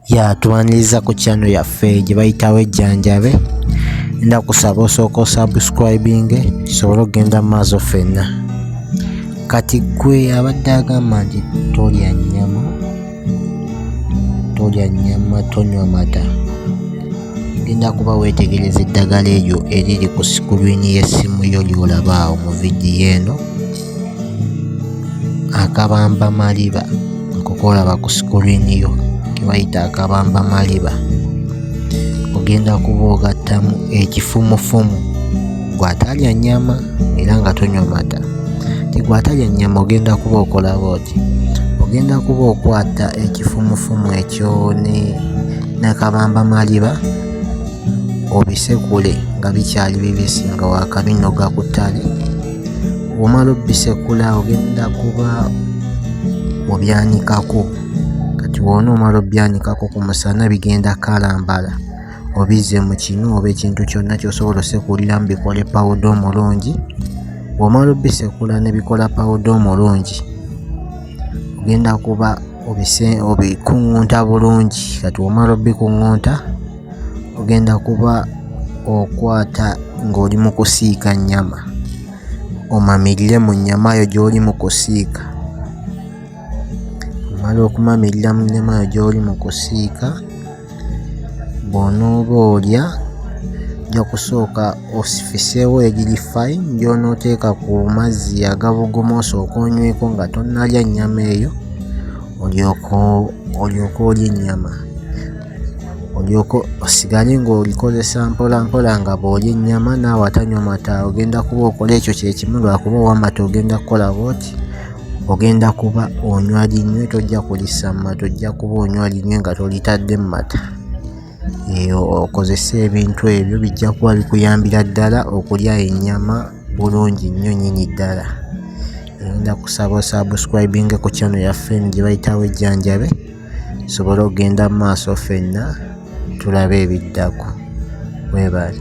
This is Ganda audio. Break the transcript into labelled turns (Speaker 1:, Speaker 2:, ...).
Speaker 1: Tuwaniriza ku channel yaffe gye bayitawo Ejjanjabe. Nda kusaba osooka subscribing kisobole okugenda mu maaso ffenna. Kati gwe abadde agamba nti tolya nnyama tonywa mata, genda kuba weetegereza eddagala eryo eriri ku sikuriini y'essimu yo ly'olaba awo mu vidiyo eno. Akabamba maliba nkokolaba ku sikuriini yo ke bayita akabamba maliba, ogenda kuba ogattamu ekifumufumu gwatalya nnyama era nga tonywa mata. Tigwatalya nnyama ogenda kuba okola bw'oti, ogenda kuba okwata ekifumufumu ekyo n'akabamba maliba obisekule nga bikyali bibisi nga wakabinoga ku ttale. Bw'omala obisekula ogenda kuba obyanikako. Kati bw'onoomala obyanikako ku musana bigenda kalambala, obizze mu kinu oba ekintu kyonna ky'osobola osekuliramu bikole pawuda omulungi. Bw'omala obisekula ne bikola pawuda omulungi ogenda kuba obikuŋŋunta bulungi. Kati bw'omala obikuŋŋunta ogenda kuba okwata ng'oli mu kusiika nnyama, omamirire mu nnyama yo gy'oli mu kusiika. Omala okumamirira mu nnyama yo gy'oli mu kusiika, bw'onooba olya ojja kusooka ofiseewo egiri fine gy'onooteeka ku mazzi agabuguma osooke onyweko nga tonnalya nnyama eyo, olyoke olye ennyama. Olyoke osigale ng'olikozesa mpola mpola nga bw'olya ennyama naawe atanywa mata. Ogenda kuba okola ekyo kye kimu, lwakuba owa mata ogenda kukola bw'oti, ogenda kuba onywa linywe, tojja kulissa mu mata, ojja kuba onywa linywe nga tolitadde mu mata. Okozese ebintu ebyo bijja kuba bikuyambira ddala okulya ennyama bulungi nnyo nnyini ddala. Ngenda kusaba osubscribing ku channel yaffe gye bayitawo Ejjanjabe tusobole okugenda mu maaso ffenna tulabe ebiddako. Weebale.